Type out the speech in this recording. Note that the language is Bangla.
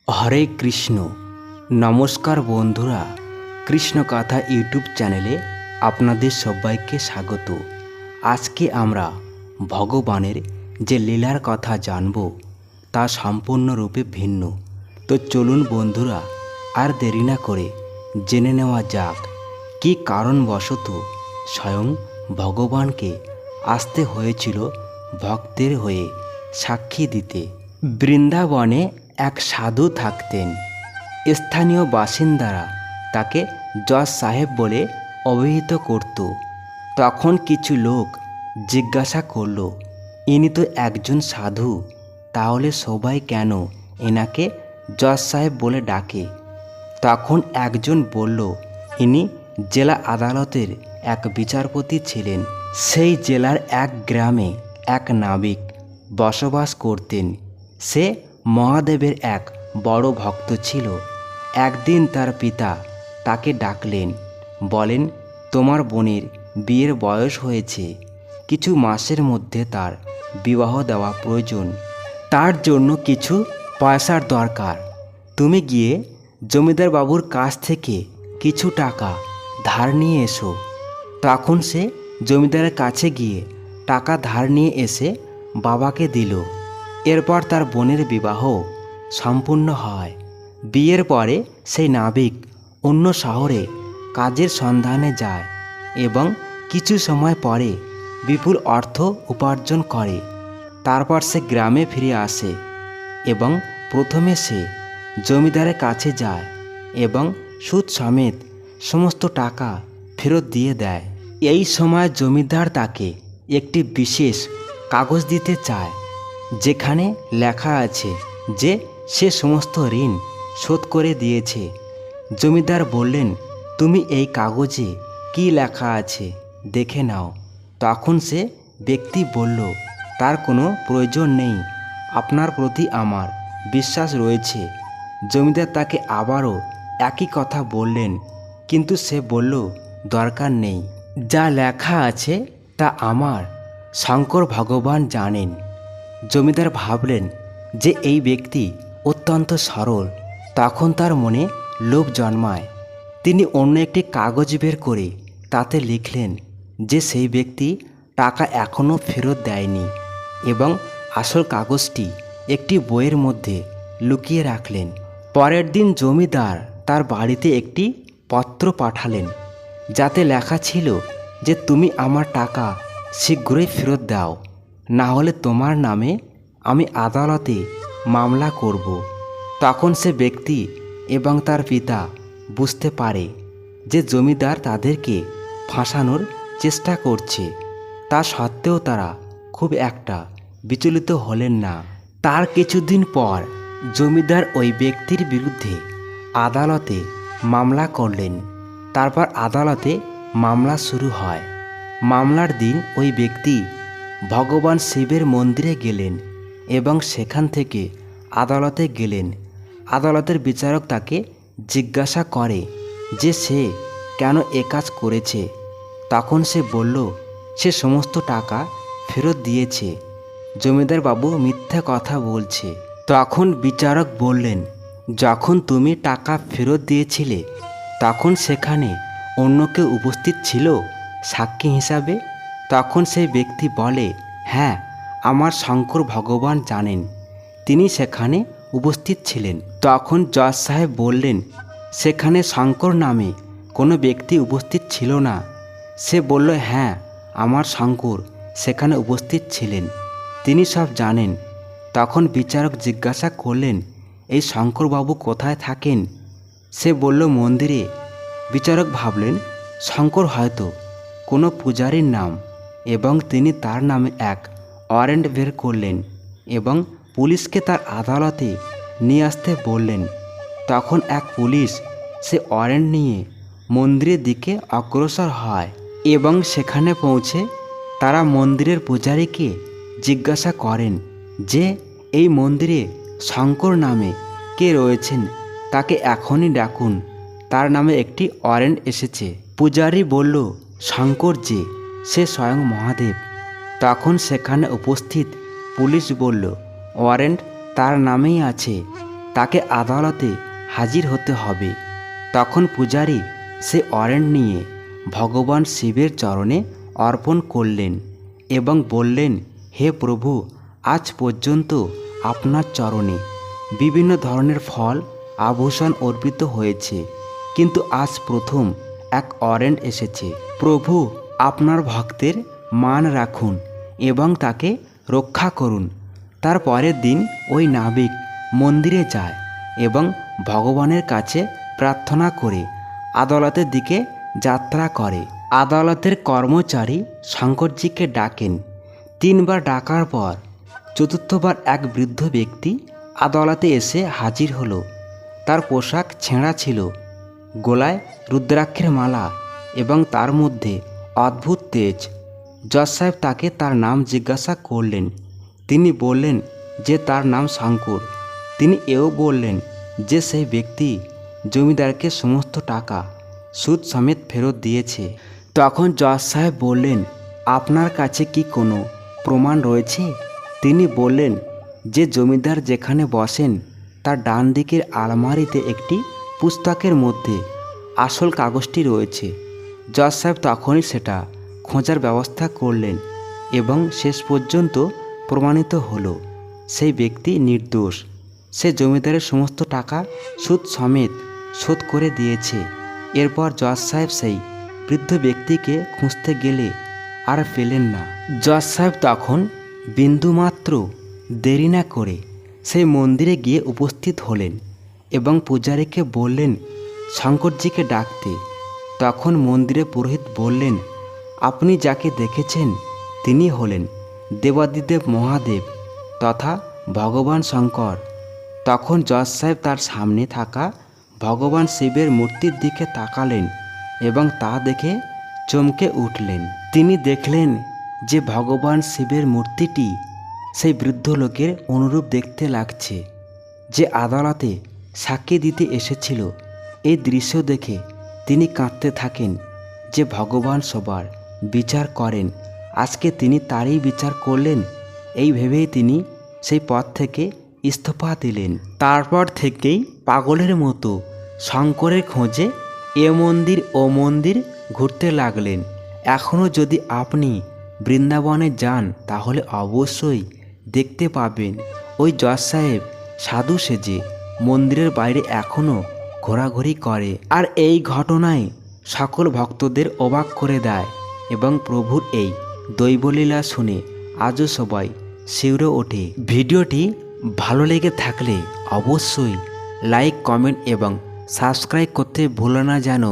হরে কৃষ্ণ। নমস্কার বন্ধুরা, কৃষ্ণ কথা ইউটিউব চ্যানেলে আপনাদের সবাইকে স্বাগত। আজকে আমরা ভগবানের যে লীলার কথা জানব তা সম্পূর্ণরূপে ভিন্ন। তো চলুন বন্ধুরা, আর দেরি না করে জেনে নেওয়া যাক কী কারণবশত স্বয়ং ভগবানকে আসতে হয়েছিল ভক্তের হয়ে সাক্ষী দিতে। বৃন্দাবনে এক সাধু থাকতেন। স্থানীয় বাসিন্দারা তাকে জজ সাহেব বলে অভিহিত করত। তখন কিছু লোক জিজ্ঞাসা করল, ইনি তো একজন সাধু, তাহলে সবাই কেন এনাকে জজ সাহেব বলে ডাকে? তখন একজন বলল, ইনি জেলা আদালতের এক বিচারপতি ছিলেন। সেই জেলার এক গ্রামে এক নাবিক বসবাস করতেন। সে মহাদেবের এক বড় ভক্ত ছিল। একদিন তার পিতা তাকে ডাকলেন, বলেন, তোমার বোনের বিয়ের বয়স হয়েছে, কিছু মাসের মধ্যে তার বিবাহ দেওয়া প্রয়োজন। তার জন্য কিছু পয়সার দরকার। তুমি গিয়ে জমিদার বাবুর কাছ থেকে কিছু টাকা ধার নিয়ে এসো। তখন সে জমিদারের কাছে গিয়ে টাকা ধার নিয়ে এসে বাবাকে দিল। এরপর তার বোনের বিবাহ সম্পূর্ণ হয়। বিয়ের পরে সেই নাবিক অন্য শহরে কাজের সন্ধানে যায় এবং কিছু সময় পরে বিপুল অর্থ উপার্জন করে। তারপর সে গ্রামে ফিরে আসে এবং প্রথমে সে জমিদারের কাছে যায় এবং সুদ সমেত সমস্ত টাকা ফেরত দিয়ে দেয়। এই সময় জমিদার তাকে একটি বিশেষ কাগজ দিতে চায়, যেখানে লেখা আছে যে সে সমস্ত ঋণ শোধ করে দিয়েছে। জমিদার বললেন, তুমি এই কাগজে কি লেখা আছে দেখে নাও। তখন সে ব্যক্তি বলল, তার কোনো প্রয়োজন নেই, আপনার প্রতি আমার বিশ্বাস রয়েছে। জমিদার তাকে আবারও একই কথা বললেন, কিন্তু সে বলল, দরকার নেই, যা লেখা আছে তা আমার শঙ্কর ভগবান জানেন। জমিদার ভাবলেন যে এই ব্যক্তি অত্যন্ত সরল। তখন তার মনে লোভ জন্মায়। তিনি অন্য একটি কাগজ বের করে তাতে লিখলেন যে সেই ব্যক্তি টাকা এখনও ফেরত দেয়নি এবং আসল কাগজটি একটি বইয়ের মধ্যে লুকিয়ে রাখলেন। পরের দিন জমিদার তার বাড়িতে একটি পত্র পাঠালেন, যাতে লেখা ছিল যে তুমি আমার টাকা শীঘ্রই ফেরত দাও, না হলে তোমার নামে আমি আদালতে মামলা করব। তখন সে ব্যক্তি এবং তার পিতা বুঝতে পারে যে জমিদার তাদেরকে ফাঁসানোর চেষ্টা করছে। তা সত্ত্বেও তারা খুব একটা বিচলিত হলেন না। তার কিছুদিন পর জমিদার ওই ব্যক্তির বিরুদ্ধে আদালতে মামলা করলেন। তারপর আদালতে মামলা শুরু হয়। মামলার দিন ওই ব্যক্তি ভগবান শিবের মন্দিরে গেলেন এবং সেখান থেকে আদালতে গেলেন। আদালতের বিচারক তাকে জিজ্ঞাসা করে যে সে কেন এ কাজ করেছে। তখন সে বলল, সে সমস্ত টাকা ফেরত দিয়েছে, জমিদার বাবু মিথ্যা কথা বলছে। তখন বিচারক বললেন, যখন তুমি টাকা ফেরত দিয়েছিলে তখন সেখানে অন্য কেউ উপস্থিত ছিল সাক্ষী হিসাবে? তখন সেই ব্যক্তি বলে, হ্যাঁ, আমার শঙ্কর ভগবান জানেন, তিনি সেখানে উপস্থিত ছিলেন। তখন জজ সাহেব বললেন, সেখানে শঙ্কর নামে কোনো ব্যক্তি উপস্থিত ছিল না? সে বলল, হ্যাঁ, আমার শঙ্কর সেখানে উপস্থিত ছিলেন, তিনি সব জানেন। তখন বিচারক জিজ্ঞাসা করলেন, এই শঙ্করবাবু কোথায় থাকেন? সে বলল, মন্দিরে। বিচারক ভাবলেন শঙ্কর হয়তো কোনো পূজারীর নাম এবং তিনি তার নামে এক ওয়ারেন্ট বের করলেন এবং পুলিশকে তার আদালতে নিয়ে আসতে বললেন। তখন এক পুলিশ সে ওয়ারেন্ট নিয়ে মন্দিরের দিকে অগ্রসর হয় এবং সেখানে পৌঁছে তারা মন্দিরের পূজারীকে জিজ্ঞাসা করেন যে এই মন্দিরে শঙ্কর নামে কে রয়েছেন, তাকে এখনই ডাকুন, তার নামে একটি ওয়ারেন্ট এসেছে। পূজারী বলল, শঙ্কর যে, সে স্বয়ং মহাদেব। তখন সেখানে উপস্থিত পুলিশ বলল, ওয়ারেন্ট তার নামেই আছে, তাকে আদালতে হাজির হতে হবে। তখন পূজারী সে ওয়ারেন্ট নিয়ে ভগবান শিবের চরণে অর্পণ করলেন এবং বললেন, হে প্রভু, আজ পর্যন্ত আপনার চরণে বিভিন্ন ধরনের ফল আভূষণ অর্পিত হয়েছে, কিন্তু আজ প্রথম এক ওয়ারেন্ট এসেছে। প্রভু, আপনার ভক্তের মান রাখুন এবং তাকে রক্ষা করুন। তার পরের দিন ওই নাবিক মন্দিরে যায় এবং ভগবানের কাছে প্রার্থনা করে আদালতের দিকে যাত্রা করে। আদালতের কর্মচারী শঙ্করজিকে ডাকেন। 3 বার ডাকার পর চতুর্থবার এক বৃদ্ধ ব্যক্তি আদালতে এসে হাজির হলো। তার পোশাক ছেঁড়া ছিল, গলায় রুদ্রাক্ষের মালা এবং তার মধ্যে অদ্ভুত তেজ। জজ সাহেব তাকে তার নাম জিজ্ঞাসা করলেন। তিনি বললেন যে তার নাম শঙ্কর। তিনি এও বললেন যে সেই ব্যক্তি জমিদারকে সমস্ত টাকা সুদ সমেত ফেরত দিয়েছে। তখন জজ সাহেব বললেন, আপনার কাছে কি কোনো প্রমাণ রয়েছে? তিনি বললেন যে জমিদার যেখানে বসেন তার ডান দিকের আলমারিতে একটি পুস্তকের মধ্যে আসল কাগজটি রয়েছে। জজ সাহেব তখনই সেটা খোঁজার ব্যবস্থা করলেন এবং শেষ পর্যন্ত প্রমাণিত হলো সেই ব্যক্তি নির্দোষ। সে জমিদারের সমস্ত টাকা সুদ সমেত শোধ করে দিয়েছে। এরপর জজ সাহেব সেই বৃদ্ধ ব্যক্তিকে খুঁজতে গেলে আর পেলেন না। জজ সাহেব তখন বিন্দুমাত্র দেরি না করে সেই মন্দিরে গিয়ে উপস্থিত হলেন এবং পূজারীকে বললেন শঙ্করজিকে ডাকতে। তখন মন্দিরে পুরোহিত বললেন, আপনি যাকে দেখেছেন তিনি হলেন দেবাদিদেব মহাদেব তথা ভগবান শঙ্কর। তখন জজ সাহেব তার সামনে থাকা ভগবান শিবের মূর্তির দিকে তাকালেন এবং তা দেখে চমকে উঠলেন। তিনি দেখলেন যে ভগবান শিবের মূর্তিটি সেই বৃদ্ধ লোকের অনুরূপ দেখতে লাগছে, যে আদালতে সাক্ষী দিতে এসেছিল। এই দৃশ্য দেখে তিনি কাঁদতে থাকেন যে ভগবান সবার বিচার করেন, আজকে তিনি তারই বিচার করলেন। এই ভেবেই তিনি সেই পদ থেকে ইস্তফা দিলেন। তারপর থেকেই পাগলের মতো শঙ্করের খোঁজে এ মন্দির ও মন্দির ঘুরতে লাগলেন। এখনও যদি আপনি বৃন্দাবনে যান তাহলে অবশ্যই দেখতে পাবেন ওই জজ সাহেব সাধু সেজে মন্দিরের বাইরে এখনও ঘোরাঘুরি করে। আর এই ঘটনায় সকল ভক্তদের অবাক করে দেয় এবং প্রভুর এই দৈবলীলা শুনে আজও সবাই শিউরে ওঠে। ভিডিওটি ভালো লেগে থাকলে অবশ্যই লাইক, কমেন্ট এবং সাবস্ক্রাইব করতে ভুলো না যেন।